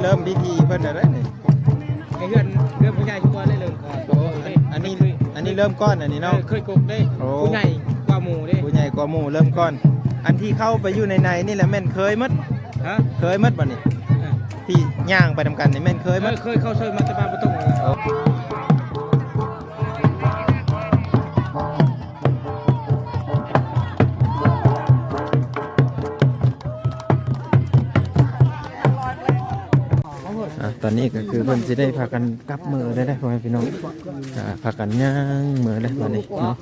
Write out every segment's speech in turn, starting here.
เริ่มพิธีเพิ่นอะไรนี่ไอ้เพื่อนผู้ใหญ่ชุมพรได้เริ่มก่อนโอ้อันนี้เริ่มก้อนอันนี้เนาะเคยกกได้ผู้ใหญ่กว่าหมู่ได้ผู้ใหญ่กว่าหมู่เริ่มก้อน อันที่เข้าไปอยู่ในนี่แหละแม่นเคยมัดเคยมัดบ่นี่ที่ย่างไปทำกันนี่แม่นเคยมัดเคยเข้าช่วยมาตะบานประตูตอนนี้ก็คือเพิ่นสิได้พากันกลับมือได้พ่อแม่พี่น้องพากันย่างมือได้ตอนนี้เนาะ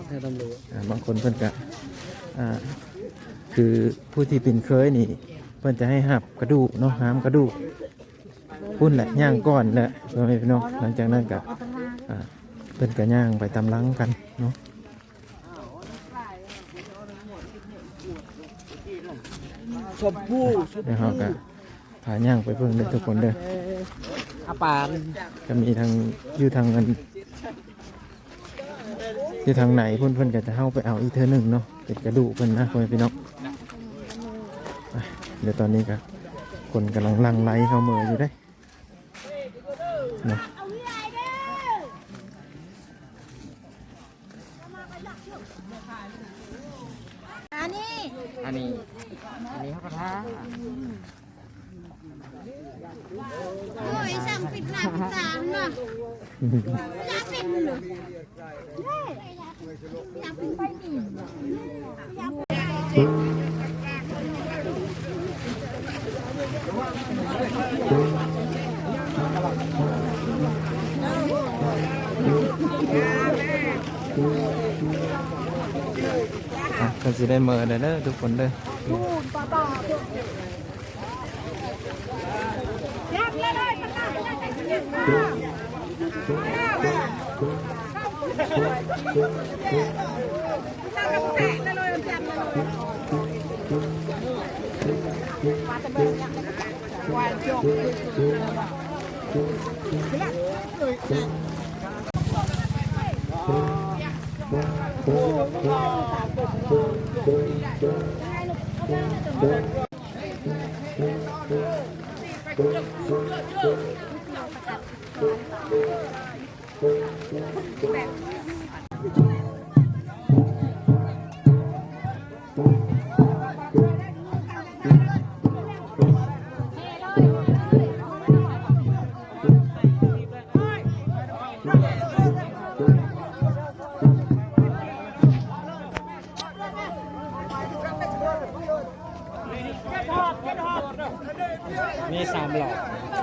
บางคนเพิ่นก็คือผู้ที่เป็นเคยนี่เพิ่นจะให้หับกระดูกเนาะหามกระดูกพุ่นแหละย่างก่อนแหละพ่อแม่พี่น้องหลังจากนั้นก็เพิ่นก็ย่างไปตามหลังกันเนาะชมพู่แล้วเขาก็พาย่างไปเพิ่งเด้อทุกคนเด้ออาปานจะมีทางอยู่ทางเงินอยู่ทางไหนเพิ่นก็จะเข้าไปเอาอีกเธอหนึ่งเนาะเป็นกระดูกเพิ่นนะพ่อแม่พี่น้องเดี๋ยวตอนนี้ก็คนกำลังลังไล่เข้ามืออยู่ได้เนาะอันนี้ครับประธานโอ้ยสั่งปิดหน้าปิดตาเนาะอยากปิดหนูอยากปิดไปนี่ก็จะได้เมื่อเด้อทุกคนเด้อมี3 หลอด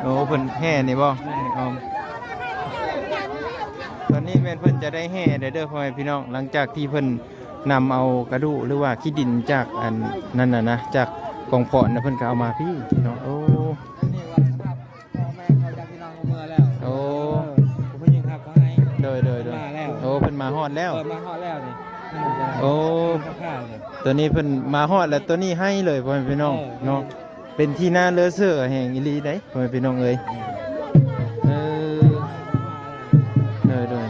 โอ้เพิ่นแห่นี่บ่ตอนนี้แม่นเพิ่นจะได้แห่เด้อพ่อแม่พี่น้องหลังจากที่เพิ่นนำเอากระดูกหรือว่าขี้ดินจากอันนั่นน่ะนะจากกองเพาะนะเพิ่นก็เอามาพี่เนาะโอ้นี่ว่าพ่อแม่เขาจากพี่น้องเมื่อแล้วโอ้ผมไม่ยิงครับเขาให้โดยมาแล้วโอ้เพิ่นมาฮอดแล้วมาฮอดแล้วนี่โอ้ตัวนี้เพิ่นมาฮอดแล้วตัวนี้ให้เลยพ่อแม่พี่น้องเนาะเป็นที่น่าเลือเสือแห่งอีลีได้พ่อแม่พี่น้องเอ้ยโดย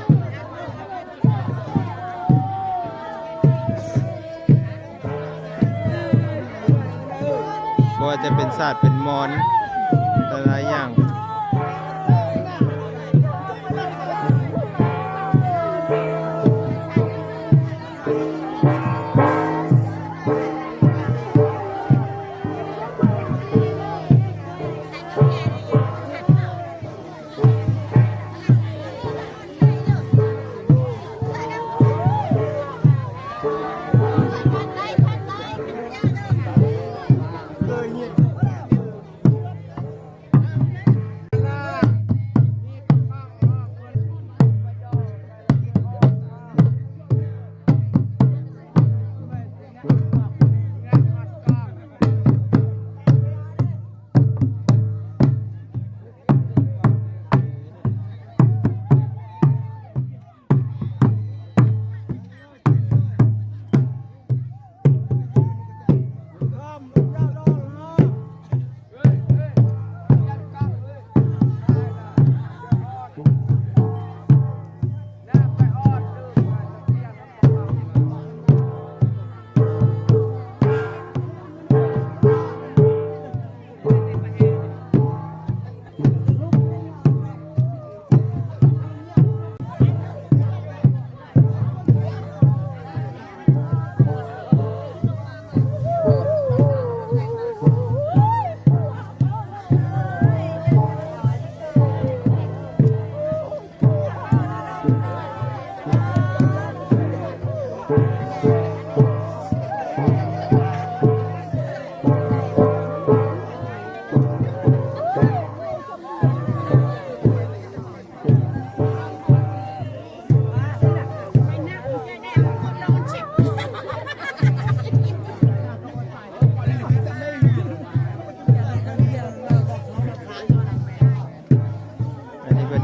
ว่าจะเป็นศาสตร์เป็นมอนหลายอย่าง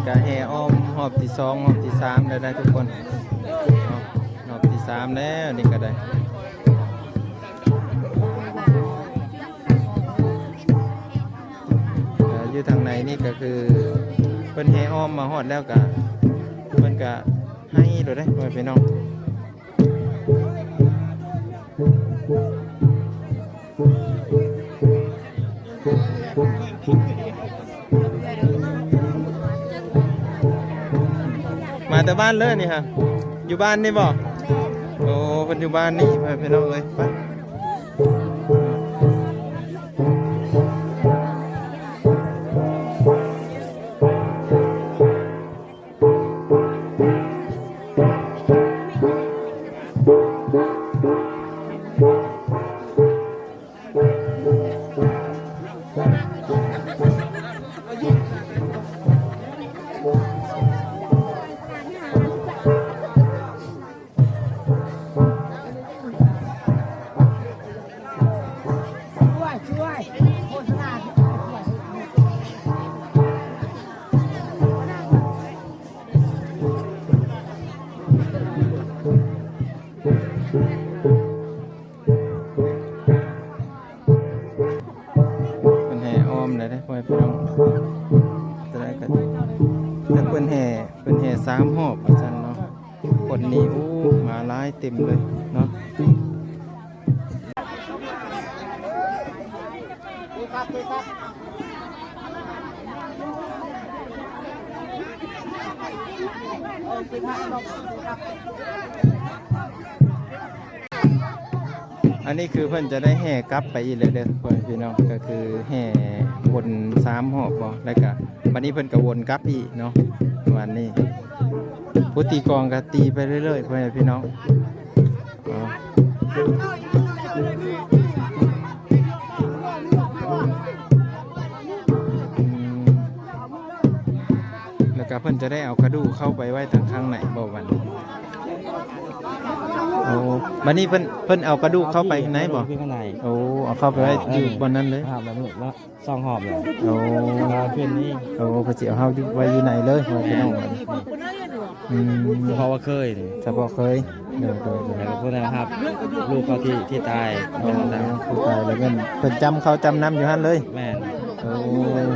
ก็แห่อ้อมรอบที่2รอบที่3แล้วได้ทุกคนเนาะรอบที่3แล้วนี่ก็ได้อยู่ทางในนี่ก็คือเพิ่นแห่อ้อมมาฮอดแล้วก็เพิ่นก็ให้โดดได้พ่อพี่น้องมาแต่บ้านเลยนี่ฮะอยู่บ้านนี่บ่โอ้เพิ่นอยู่บ้านนี่พ่อพี่น้องเอ้ยไปแต่เพิ่นแห่3รอบอาจารย์เนาะคนนี้อู้มาหลายเต็มเลยเนาะอันนี้คือเพิ่นจะได้แห่กลับไปอีกเลยเด้อพี่น้องก็คือแห่วน3รอบบ่แล้วก็วันนี้เพิ่นก็วนกลับอีกเนาะวันนี้ผู้ตีกลองก็ตีไปเรื่อยๆพี่น้องแล้วก็เพิ่นจะได้เอากระดูกเข้าไปไว้ทางข้างในบ่วันโอ้วันนี้เพิ่นเอากระดูกเข้าไปไหนบ่ข้างในโอ้เอาเข้าไปไว้อยู่บนนั้นเลยครับแล้วแล้วซองหอบเลยโอ้เพื่อนนี่โอ้เพิ่นสิเอาเฮาไว้อยู่ไหนเลยพี่น้องเพราะว่าเคยนี่เฉพาะเคยแล้วก็พูดนะครับลูกเขาที่ตายผู้ตายแล้วเพิ่นจำเขาจำนำอยู่หั่นเลยแม่นโอ้เพิ่น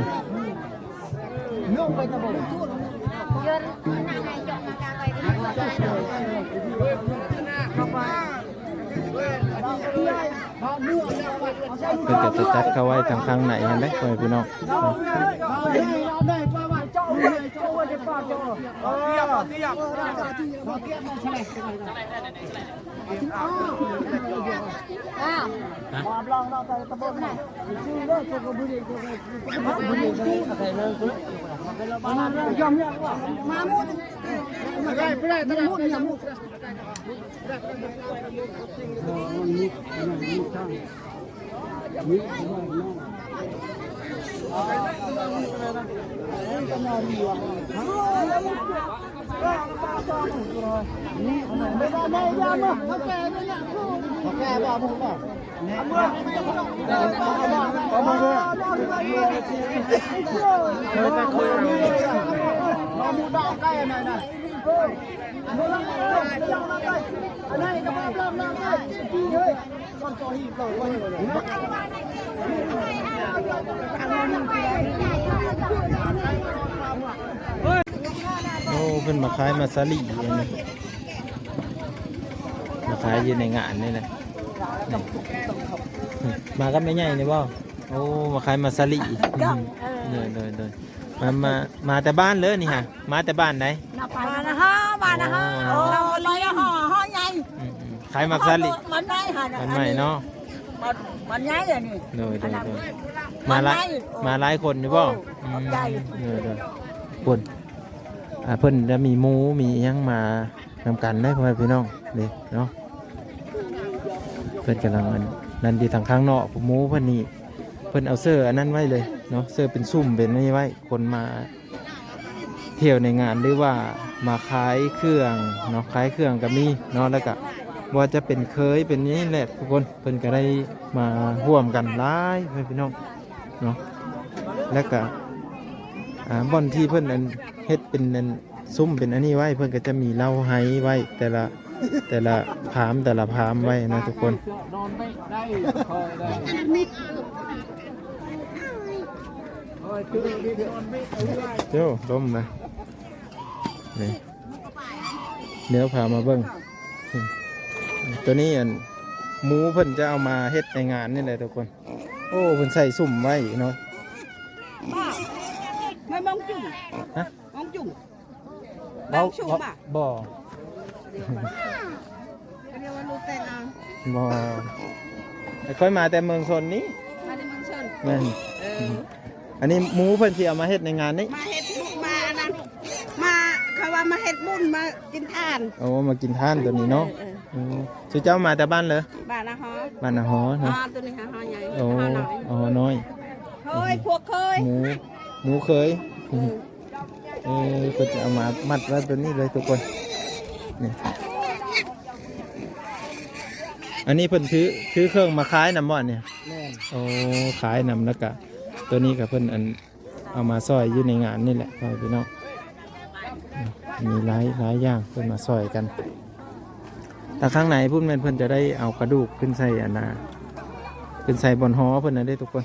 ก็จะจัดเข้าไว้ทางข้างไหนหั่นเด้พี่น้องโอ้เพิ่นมาขายมาซาลีอันนี้มาขายอยู่ในงานนี่แหละมากับแม่ใหญ่นี่บ่โอ้มาขายมาซาลีเลยมาแต่บ้านเลยนี่ฮะมาแต่บ้านไหนบ้านนะฮะเราลอยห่อใหญ่ขายมาซาลีมันใหญ่ฮะมันใหม่เนาะมันใหญ่เลยนี่เลยมาหลายคนนี่บ่เลยคนเพิ่นจะมีหมูมียังมาทำกันได้พ่อแม่พี่น้องเลยเนาะเพิ่นกำลังนั่นดีทางข้างนอกหมูเพิ่นนี่เพิ่นเอาเสื้ออันนั้นไว้เลยเนาะเสื้อเป็นซุ่มเป็นนี่ไว้คนมาเที่ยวในงานหรือว่ามาขายเครื่องเนาะขายเครื่องก็มีเนาะแล้วก็ว่าจะเป็นเคยเป็นนี้แหละทุกคนเพิ่นก็ได้มาร่วมกันหลายพี่น้องเนาะแล้วก็ บ่อนที่เพิ่นอันเฮ็ดเป็นอันซุ้มเป็นอันนี้ไว้เพิ่นก็จะมีเหล้าไห้ไว้แต่ละพามไว้นะทุกคน นอนไม่ได้คอยได้โอ้ยคือนอนไม่ได้ เจ้าล้มนะนี่เดี๋ยวพามาเบิ่งตัวนี้อันหมูเพิ่นจะเอามาเฮ็ดในงานนี่แหละทุกคนโอ้เพิ่นใส่สุ่มไว้เนาะ ไม่มองจุ่ม ฮะ มองจุ่ม บ่ ชุ่มอ่ะ บ่ เรียกว่าลูกแต่งเอา บ่ค่อยมาแต่เมืองชนนี้ มาในเมืองชน แม่น เออ อันนี้หมูเพิ่นสิเอามาเฮ็ดในงานนี้ มาเฮ็ดบุญมาอันนั้นมาเขาว่ามาเฮ็ดบุญมากินทาน โอ้มากินทานตัวนี้เนาะ เออ อือชื่อเจ้ามาแต่บ้านเหรอ บ้านนะฮะ บ้านนาฮอ อ๋อ เนาะ ตัวนี้ฮะฮอใหญ่ โอ้ ฮอหน่อย อ๋อน้อย เฮ้ยพวกเคย หมูเคยก็จะเอามามัดไว้ตัวนี้เลยทุกคนนี่อันนี้เพิ่นถือเครื่องมาขายนำบ่เนี่ย แม่น โอ้ขายนำแล้วก็ตัวนี้ก็เพิ่นอันเอามาซอยอยู่ในงานนี่แหละพี่น้องมีหลายอย่างเพิ่นมาซอยกันแต่ข้างในพุ่นแม่นเพิ่นจะได้เอากระดูกขึ้นใส่อันน่ะขึ้นใส่บนหอเพิ่นน่ะได้ทุกคน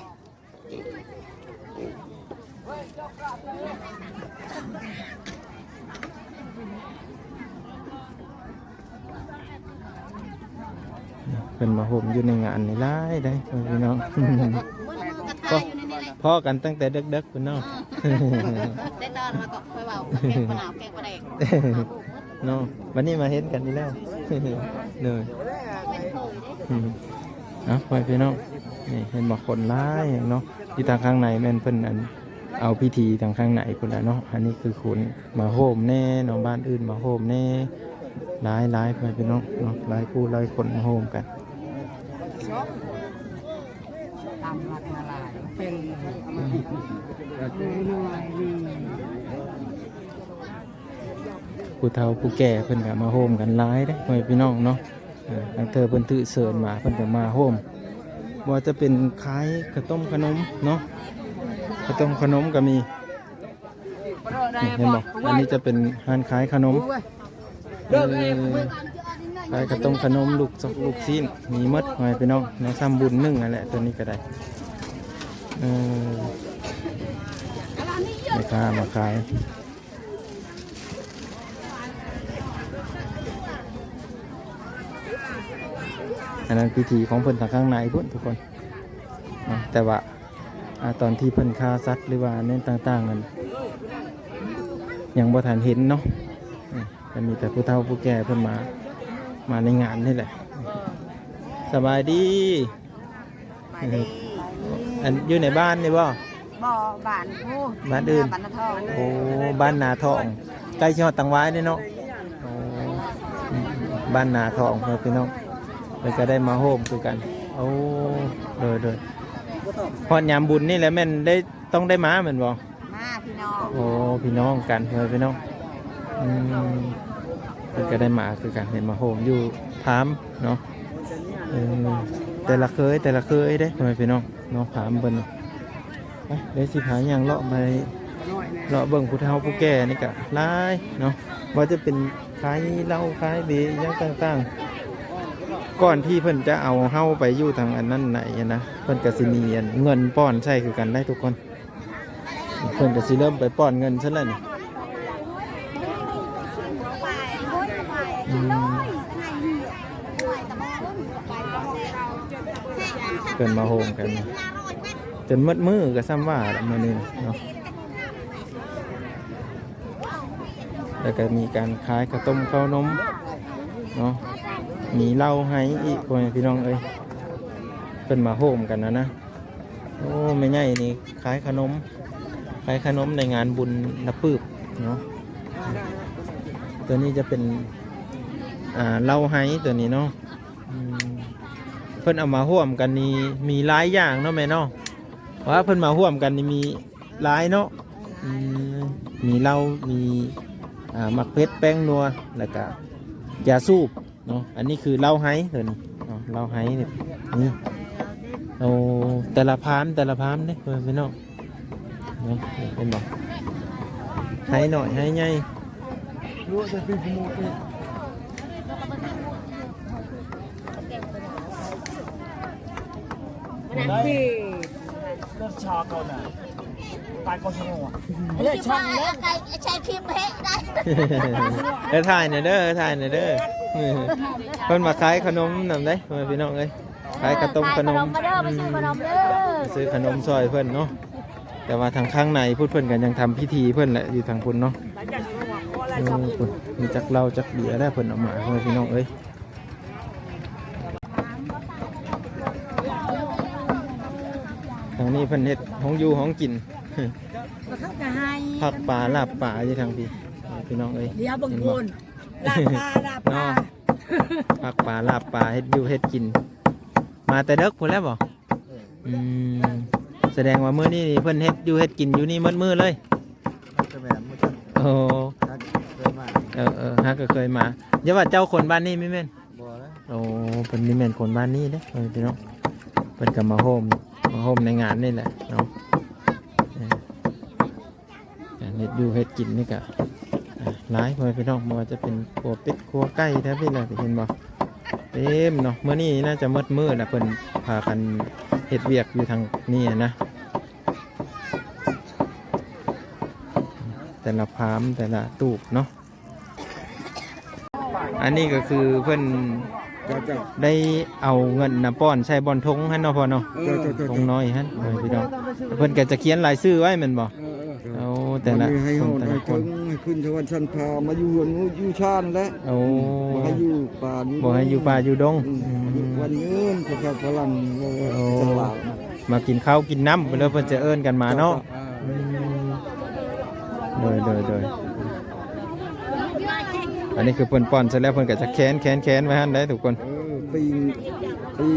เพิ่นมาห่มอยู่ในงานนี่หลายได้พี่น้อง ก็อยู่ในนี้เลย พ่อกันตั้งแต่เด็กๆคุณน้อง ได้ตอนมาก็ไปเบาแกงปลาหนาวแกงปลาแดก เนาะวันนี้มาเห็นกันนี่แล้ว เนย เป็นเคยได้ เอาไปพี่น้องนี่เห็นบอกคนร้ายเนาะที่ทางข้างในแม่นเพิ่นอันเอาพิธีทางข้างในพุ่นละเนาะอันนี้คือคุณมาโฮมแน่เนาะบ้านอื่นมาโฮมแน่หลายไปพี่น้องเนาะหลายผู้หลายคนมาโฮมกัน ตามรักนาลายเป็นน้อยนี่ ผู้เฒ่าผู้แก่เพิ่นก็มาโฮมกันหลายเด้ไปพี่น้องเนาะทางเธอเพิ่นถือเสิร์นมาเพิ่นก็มาโฮมบ่จะเป็นขายข้าวต้มขนมเนาะข้าวต้มขนมก็มีนี่เห็นบ่อันนี้จะเป็นร้านขายขนมขายข้าวต้มขนมลูกชิ้นมีหมดไปพี่น้องเนาะซ้ำบุญนึ่งนั่นแหละตัวนี้ก็ได้ไม่ค้ามาขายอันนั้นพิธีของเพิ่นทางข้างในพุ่นทุกคนนะแต่ว่าตอนที่เพิ่นฆ่าสัตว์หรือว่าเน้นต่างๆนั้นยังบ่ทันเห็นเนาะจะมีแต่ผู้เฒ่าผู้แก่เพิ่นมาในงานนี่แหละสบายดี มาดี อันอยู่ในบ้านนี่บ่ บ่บ้านผู้ บ้านอื่น บ้านนาทอง โอ้บ้านนาทองใกล้ชิฮอดตังไว้นี่เนาะโอ้บ้านนาทองเพื่อนพี่น้องเราจะได้มาโฮมคือกันโอ้โดยพอดยามบุญนี่แหละแม่นได้ต้องได้มาเหมือนบ่ มาพี่น้อง โอ้พี่น้องกันเพื่อนพี่น้องเราจะได้มาคือกันเห็นมาโฮมอยู่พามเนาะแต่ละเคยได้เพื่อนพี่น้องเนาะพามเบิ่นไปได้สิหาอย่างเลาะไปเลาะเบิ่งผู้เฒ่าผู้แก่นี่ก็หลายเนาะว่าจะเป็นขายเหล้าขายเบียร์อยังต่างๆก่อนที่เพิ่นจะเอาเฮาไปอยู่ทางอันนั้นไหนนะเพิ่นก็สิมีเงินป้อนใช้คือกันได้ทุกคนเพิ่นก็สิเริ่มไปป้อนเงินซะแล้วนี่เพิ่นมาโฮมกันจนมืดมือก็ซ้ำว่าละมื้อนี้เนาะแล้วก็มีการขายข้าวต้มข้าวนมเนาะมีเหล้าให้อีกพ่อแม่พี่น้องเอ้ยเพิ่นมาโฮมกันนะโอ้ไม่ใหญ่นี่ขายขนมในงานบุญนับปืบเนาะตัวนี้จะเป็นเหล้าให้ตัวนี้เนาะเพิ่นเอามาร่วมกันนี่มีหลายอย่างเนาะแม่เนาะว่าเพิ่นมาร่วมกันนี่มีหลายเนาะมีเหล้ามีมักเพชรแป้งนัวแล้วก็ยาสูบเนาะอันนี้คือเหล้าไห้ตัวนี้เนาะเหล้าไห้นี่โอ้แต่ละพามเนี่ยเพื่อนพี่น้องเนาะเป็นบอก ให้หน่อยให้ใหญ่ ใช้คลิปเฮได้ ถ่ายหน่อยเด้อถ่ายหน่อยเด้อเพิ่นมาขายขนมนำได้พี่น้องเอ้ยขายขนมมาเด้อไปซื้อขนมเด้อ ซื้อขนมซอยเพิ่นเนาะแต่ว่าทางข้างในพูดเพิ่นกันยังทำพิธีเพิ่นแหละอยู่ทางพุ่นเนาะพุ่นมีจักเหล้าจักเบียร์ได้เพิ่นเอามาพี่น้องเอ้ยทางนี้เพิ่นเฮ็ดห้องอยู่ห้องกิน เขาจะให้ ผักป่าลาบป่าอยู่ทางพี่น้องเอ้ย เดี๋ยวบางคนลาบปลา ผักป่าลาบป่าเฮ็ดอยู่เฮ็ดกิน มาแต่เด็กพุ่นแล้วบ่แสดงว่ามื้อนี้เพิ่นเฮ็ดอยู่เฮ็ดกินอยู่นี่มื้อมื้อเลยโอ้ฮักก็เคยมาอย่าว่าเจ้าคนบ้านนี้ไม่แม่นโอ้เพิ่นนี่แม่นคนบ้านนี้เด้พี่น้องเพิ่นก็มาโฮมในงานนี่แหละเนาะเฮ็ดอยู่เฮ็ดกินนี่ก็หลายพี่น้องบ่ว่าจะเป็นครัวเป็ดครัวไก่แท้พี่แหละเห็นบ่เต็มเนาะมื้อนี้น่าจะมืดๆนะเพิ่นพากันเฮ็ดเวียกอยู่ทางนี้นะแต่ละพามแต่ละตูบเนาะอันนี้ก็คือเพิ่นได้เอาเงินนะป้อนใช้บอลทงหั่นเนาะพ่อเนาะทงน้อยหั่นพี่น้องเพิ่นก็จะเขียนรายชื่อไว้แม่นบ่เอาแต่ละคนแต่ละคนให้ขึ้นชวันชันพามาอยู่อยู่ชานแล้วให้อยู่ป่าบ่ให้อยู่ป่าอยู่ดงวันยืนพระพลังสลาดมากินข้าวกินน้ำเพิ่นจะเอิ้นกันมาเนาะโดยอันนี้คือเพิ่นป้อนเสร็จแล้วเพิ่นก็จะแค้นไว้หั่นได้ทุกคนปี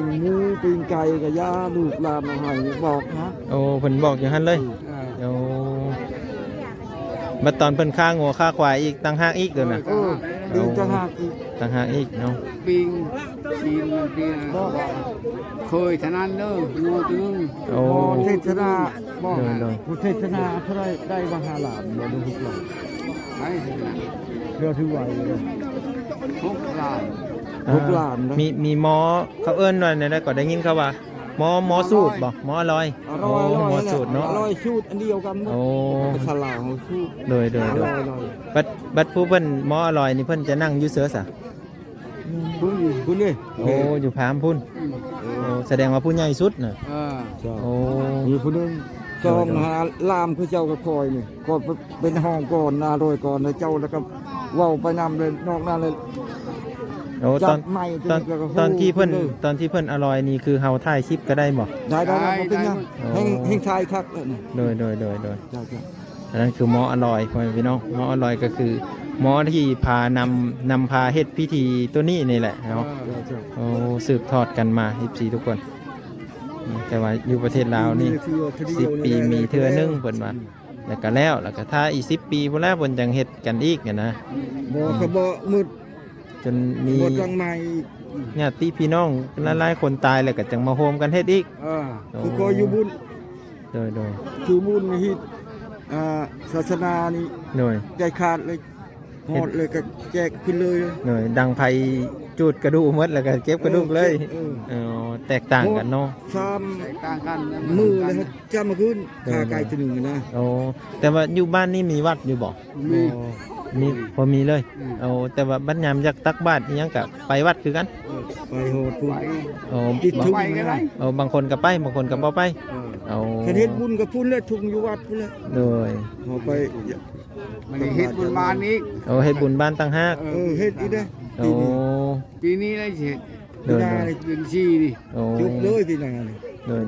งหมูปีงไก่กับยาลูกหลานมาให้บอกนะโอ้เพิ่นบอกอย่างนั้นเลยโอ้บัดตอนเพิ่นฆ่างัวฆ่าควายอีกต่างหากอีกเด้อน่ะปีงต่างหากอีกเนาะปิงชีนปีเคยทนั้นเด้องัวตึงโอ้เทศนาบอกเทศนาเท่าไรได้บางหาหลานเราดูทุกหลานเรือถือไหว6 ล้าน6 ล้านมีหมอเขาเอิ้นหน่อยได้ก็ได้ยินเขาว่าหมอสูตรบ่หมออร่อยหมอสูตรเนาะอร่อยสูตรอันเดียวกันโอ้ฉลาดสูตรโดยบัดผู้เพิ่นหมออร่อยนี่เพิ่นจะนั่งอยู่เสือซะพุ่นนี่โอ้อยู่พามพุ่นโอ้แสดงว่าผู้ใหญ่สุดน่ะโอ้มีผู้นึงซองหาลามคือเจ้าก็คอยนี่ก็เป็นห้องก่อนนาโดยก่อนแล้วเจ้าแล้วก็เว้าไปนำเลยนอกนั้นเลยโอ้ตอนที่เพิ่นอร่อยนี่คือเฮาถ่ายคลิปก็ได้บ่ได้เป็นยังแห่งชายคักโดยอันนั้นคือหมออร่อยพี่น้องหมออร่อยก็คือหมอที่พานำพาเฮ็ดพิธีตัวนี้นี่แหละเนาะโอ้สืบทอดกันมา14ทุกคนแต่ว่าอยู่ประเทศลาวนี่10 ปีมีเทื่อนึงเพิ่นว่าแล้วก็ถ้าอีก10 ปีพุ่นแล้วเพิ่นจังเฮ็ดกันอีกนะบ่ก็บ่มืดจนมีญาติพี่น้องหลายๆคนตายแล้วก็จังมาโฮมกันเฮ็ดอีกคือก็อยู่บุญโดยคือบุญนี่ศาสนานี่โดยใจขาดเลยหมดเลยก็แจกขึ้นเลยโดยดังไผจูดกระดูกหมดแล้วก็เก็บกระดูกเลยแตกต่างกันเนาะแตกต่างกันมือเลยจะมาขึ้นขาไก่ตัวนึงนะโอ้แต่ว่าอยู่บ้านนี่มีวัดอยู่บ่มีพอมีเลยเอาแต่ว่าบัดยามอยากตักบาตรอีหยังก็ไปวัดคือกันไปโหดพุ่นติดทุ่งบางคนก็ไปบางคนก็บ่ไปเฮ็ดบุญกับพุ่นแล้วทุ่งอยู่วัดพุ่นแล้วโดยเฮาไปมันเฮ็ดบุญบ้านอีกเฮ็ดบุญบ้านต่างหากเฮ็ดอีกเด้ปีนี้ได้เฮ็ดปีหน้าเป็นชีนี่จุบเลยปีหน้าโดย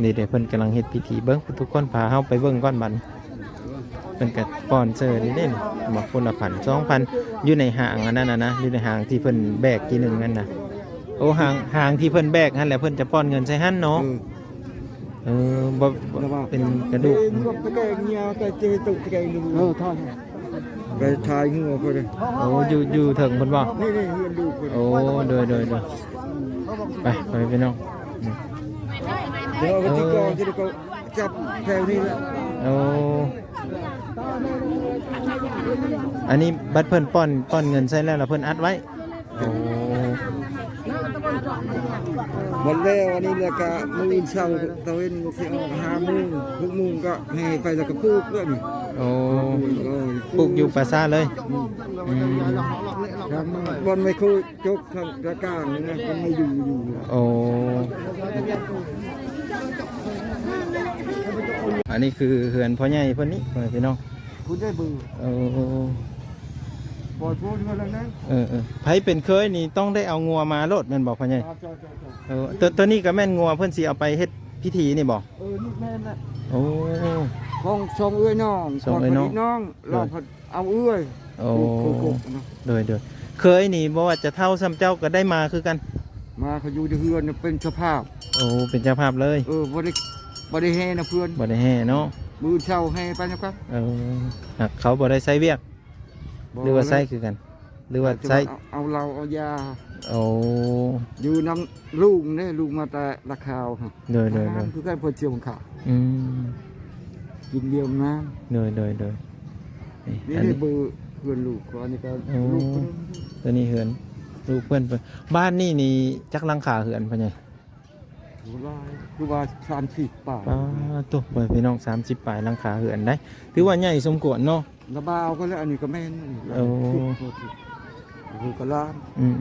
นี่เดี๋ยวเพิ่นกำลังเฮ็ดพิธีเบิ่งทุกคนพาเฮาไปเบิ่งก่อนบัดเป็นกับสปอนเซอร์นี่เด้บอกคนละ1,000-2,000อยู่ในห้างอันนั้นนะอยู่ในห้างที่เพิ่นแบกทีนึงนั่นน่ะโอ้ห้างที่เพิ่นแบกนั่นแหละเพิ่นจะป้อนเงินใส่หั่นเนาะบ่เป็นกระดูกตะแกงเหี่ยวแต่เจตุตะแกงดูทอดไปทายหัวเพิ่นโอ้อยู่ถึงเพิ่นบ่นี่เฮือนดูเพิ่นโอ้โดยไปพี่น้องเดี๋ยวก็สิก่อนสิก็จับแถวนี้แหละ โอ้อันนี้บัตรเพิ่นป้อนเงินใช้แล้วล่ะเพิ่นอัดไว้โอ้ วันแล้ววันนี้แล้วก็มื้อเช้าตะเวนสิออก5 โมง6 โมงก็ให้ไปแล้วก็ปลูกแล้วนี่ โอ้ปลูกอยู่ปราสาทเลยอืม ครับบอลไม่คุยจกทางกระกางนี่นะมันไม่อยู่ โอ้อันนี้คือเฮือนพ่อใหญ่เพิ่นนี่พี่น้อง คุณได้เบื่อ โอ้ ปล่อยโพสต์มาแล้วนะ ไผเป็นเคยนี่ต้องได้เอางัวมาโลดแม่นบอกพ่อใหญ่ ครับ ตัวนี้ก็แม่นงัวเพิ่นสิเอาไปเฮ็ดพิธีนี่บ่ นี่แม่นนะ โอ้ ของชองเอื้อยน้อง ชองเอื้อยน้อง น้องเราผัดเอาเอื้อย โอ้ กบนะ โดยเคยนี่บ่ว่าจะเท่าซ้ำเจ้าก็ได้มาคือกัน มาเขาอยู่ในเฮือนเป็นสภาพ โอ้เป็นเจ้าภาพเลย บ่ได้แห่นะเพื่อน บ่ได้แห่เนาะ มือเช่าให้ไปนะครับ หากเขาบ่ได้ใช้เวียกหรือว่าใช้คือกัน หรือว่าใช้ เอาเราเอายา โอ้ อยู่น้ำลูกเนี่ยลูกมาแต่ราคาวครับ โดย คือการเปิดเชียวของเขา อืม กินเดียวน้ โดย ำนี่ อัน ได้ นี้ เบอร์เพื่อนลูกก่อนนี่ก็ โอ้ ลูกคน ตัวนี้เหือนลูกเพื่อนบ้านนี่จักหลังคาเหือนพ่อใหญ่ คือว่า30 ป่า ป้าตัวไปพี่น้อง30ปลายหลังคาเหือนได้ถือว่าใหญ่สมควรเนาะ ระบาวก็แล้วอันนี้ก็แม่น โอ้ ลูกก็ล้าน อืม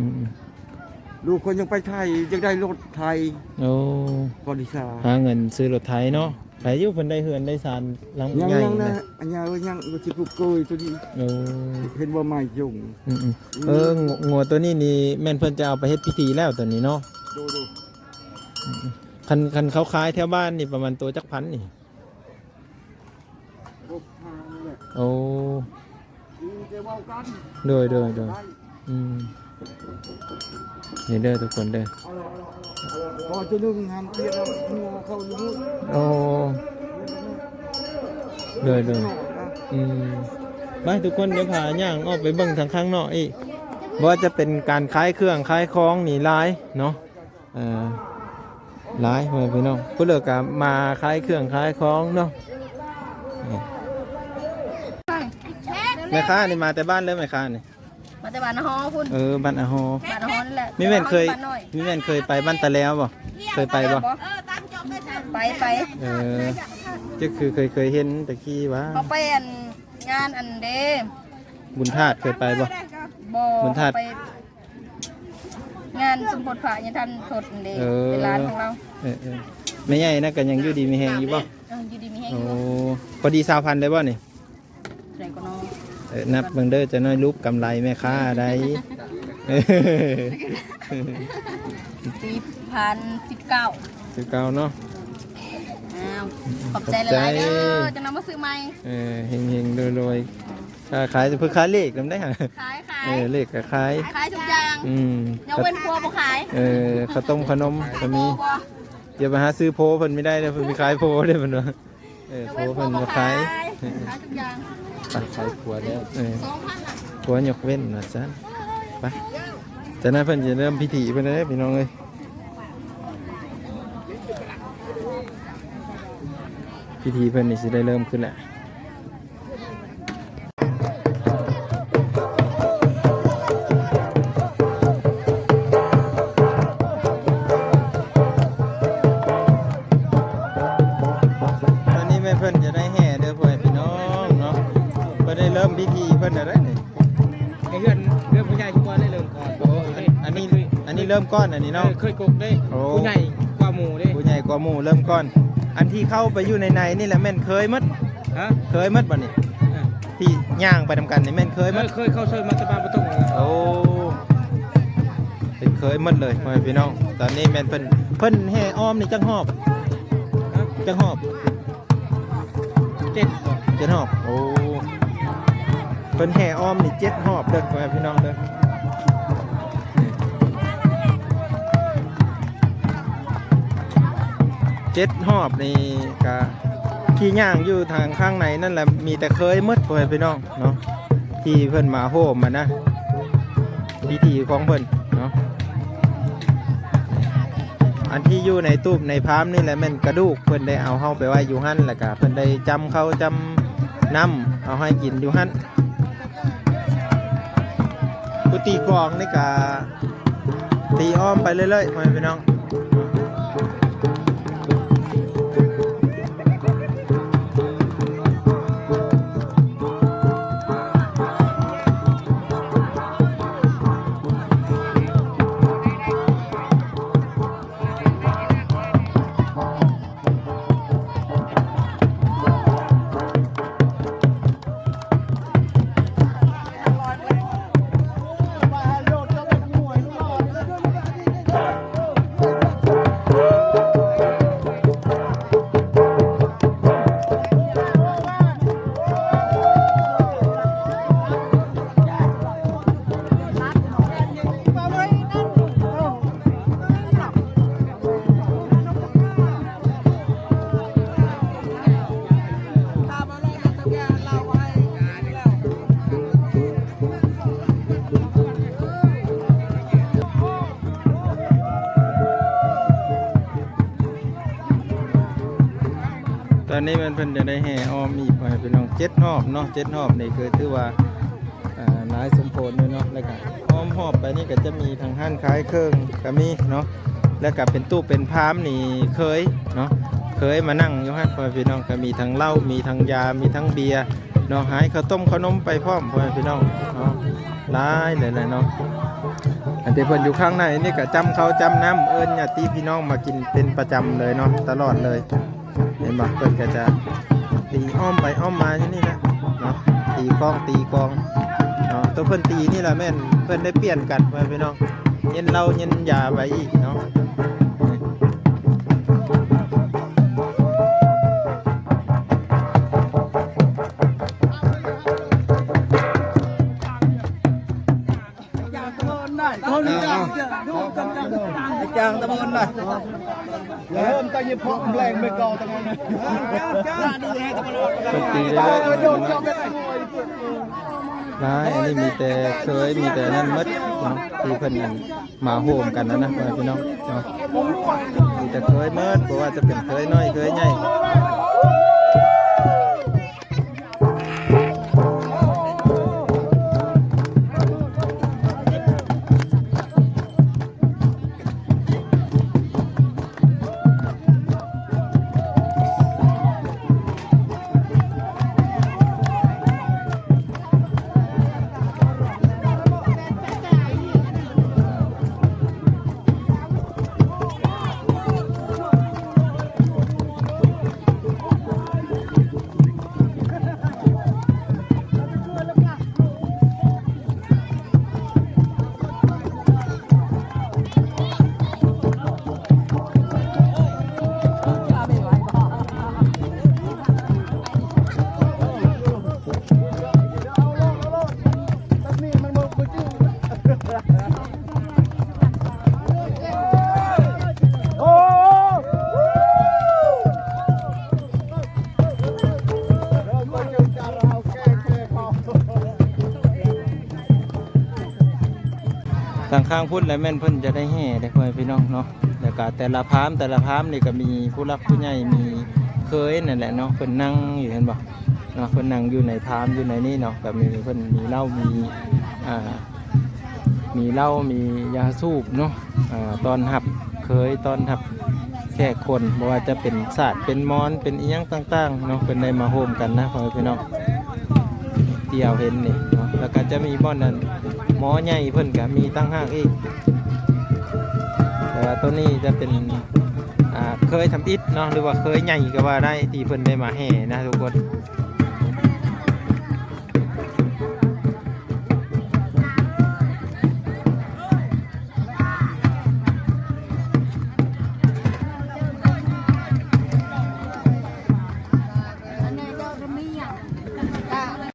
ลูกคนยังไปไทยยังได้รถไทย โอ้ บริษัท หาเงินซื้อรถไถเนาะไถอยู่เพิ่นได้เหือนได้ซานหลัง ยัง ใหญ่ ยังนะ นะ อันยังยังสิกุกโกยตัวนี้ โอ้ เห็นว่าไม่ยง งัวตัวนี้นี่แม่นเพิ่นจะเอาไปเฮ็ดพิธีแล้วตัวนี้เนาะ ดู คันเขาขายแถวบ้านนี่ประมาณตัวจักพันนี่ พวกทางเนี่ย โอ้ จะว่ากัน โดยอืมนี่เด้อทุกคนเด้อ พอจะนึ่งทำเตี้ยแล้วหัวเข้าอยู่นู่น โอ้โดยอืมไปทุกคนเดี๋ยวพาย่างออกไปเบิ่งทางข้างนอกอีกว่าจะเป็นการขายเครื่องขายของนี่หลายเนาะหลายเพื่อนพี่น้องผู้เลิกกับมาขายเครื่องขายของเนาะแม่ค้านี่มาแต่บ้านเลยแม่ค้านี่ มาแต่บ้านฮอคุณ บ้านอาฮอ บ้านฮอนี่แหละ มีแม่นเคย บ้านน้อย มีแม่นเคยไปบ้านตะแล้วบ่เคยไปบ่ ไป จะคือเคยเห็นตะกี้ว่า เขาไปงานอันเด บุญธาตุเคยไปบ่ บ่ บุญธาตุ ไปงานสมโพธิพระยันทันทดอันเดเป็นร้านของเรา ไม่ใหญ่นะกันยังอยู่ดีมีแหงอยู่บ่ อยู่ดีมีแห้ง โอ้ อยู่ พอดี20,000ได้บ่นี่ ไหนก็น้อง นับเบิ่งเด้อจะน้อยรูปกำไรแม่ค้าได้ 4,019 ซื้อเก่าเนาะ อ้าวขอบใจหลายๆเด้อจะนำมาซื้อใหม่ เฮงๆรวยๆขายจะเพื่อขายเลขนำได้ห่ะ ขาย เลขก็ขาย ขายทุกอย่าง ยกเว้นครัวบ่ขาย ข้าวต้มขนมก็มี บ่ อย่าไปหาซื้อโพเพิ่นไม่ได้เด้อเพิ่นมีขายโพเด้อเพิ่นว่าโพเพิ่นบ่ขาย ขายทุกอย่าง ไปขายขวดแล้ว 2,000น่ะ ขวดยกเว้นว่าซั่นไปจากนั้นเพิ่นจะเริ่มพิธีเพิ่นเด้อพี่น้องเอ้ยพิธีเพิ่นนี่สิได้เริ่มขึ้นแหละตอนนี้แม่เพิ่นจะได้แห่เด้อพ่อแม่พี่น้องเนาะเพิ่นได้เริ่มพิธีเพิ่นได้นี่ ไอ้เรื่องผู้ใหญ่ทุกคนได้เริ่มก่อน โอ้อันนี้เริ่มก้อนอันนี้เนาะ เคยกกได้ผู้ใหญ่กว่าหมู่ได้ ผู้ใหญ่กว่าหมู่เริ่มก้อน อันที่เข้าไปอยู่ในนี่แหละแม่นเคยมัด ฮะ เคยมัดบ่นี่ที่ย่างไปทำกันนี่แม่นเคยมัด เคยเข้าเชิญมาตะบานประตู โอ้เป็นเคยมัดเลยพ่อแม่พี่น้องตอนนี้แม่นเพิ่นแห่อ้อมนี่จังหอบจังหอบ 7 เจ็ดหอบโอ้เพิ่นแห่อ้อมนี่7หอบเด้อพ่อแม่พี่น้องเด้อ7หอบนี่ก็ที่ย่างอยู่ทางข้างในนั่นแหละมีแต่เคยมืดพ่อแม่พี่น้องเนาะที่เพิ่นมาโฮมมานะพิธีของเพิ่นเนาะ อันที่อยู่ในตู้ในพามนี่แหละแม่นกระดูกเพิ่นได้เอาเฮาไปไว้อยู่หั่นแล้วก็เพิ่นได้จำเขาจำน้ำเอาให้กินอยู่หั่นกุฏิกองนี่ก็ตีอ้อมไปเรื่อยๆพ่อแม่พี่น้องตอนนี้มันเพิ่นจะได้แห่อ้อมอีกไปเป็นน้อง7 รอบเนาะ7 รอบนี่คือถือว่าหลายสมโพธิเลยเนาะแล้วก็อ้อมหอบไปนี่ก็จะมีทางห้านขายเครื่องก็มีเนาะแล้วก็เป็นตู้เป็นพามนี่เคยเนาะเคยมานั่งอยู่ฮะพ่อพี่น้องก็มีทั้งเหล้ามีทั้งยามีทั้งเบียร์เนาะหายข้าวต้มขนมไปพร้อมพ่อพี่น้องเนาะหลายเลยเนาะอันที่เพิ่นอยู่ข้างในนี่ก็จำเขาจำน้ำเอิ้นญาติพี่น้องมากินเป็นประจำเลยเนาะตลอดเลยเห็นบ่เพิ่นก็จะตีอ้อมไปอ้อมมาที่นี่นะเนาะตีกองเนาะตัวเพิ่นตีนี่แหละแม่นเพิ่นได้เปลี่ยนกันไปพี่น้องเย็นเหล้าเย็นยาไปอีกเนาะจางตะบนน่ะ เริ่มตั้งยี่พอกแรงไม่เก่าตั้งนั้น เพิ่นตีได้ร้ายอันนี้มีแต่เคยมีแต่นั่นมัดเนาะที่เพิ่นมาโฮมกันนะพี่น้องเนาะมีแต่เคยมัดเพราะว่าจะเป็นเคยน้อยเคยใหญ่ทางข้างพุ่นและแม่นเพิ่นจะได้แห่ได้พ่อพี่น้องเนาะแล้วก็แต่ละพามนี่ก็มีผู้รักผู้ใหญ่มีเคยนั่นแหละเนาะเพิ่นนั่งอยู่เห็นบ่เนาะเพิ่นนั่งอยู่ในพามอยู่ในนี่เนาะก็มีเพิ่นมีเหล้ามีเหล้ามียาสูบเนาะตอนหับเคยตอนหับแขกคนบ่ว่าจะเป็นศาสตร์เป็นมอนเป็นอีหยังต่างๆเนาะเพิ่นได้มาโฮมกันนะพ่อพี่น้องเดี่ยวเห็นนี่เนาะแล้วก็จะมีบ่อนนั้นหมอใหญ่เพิ่นก็มีตั้งห้างอีกแต่ว่าตัวนี้จะเป็นเคยทำอิฐเนาะหรือว่าเคยใหญ่ก็ว่าได้ที่เพิ่นได้มาแห่นะทุกคน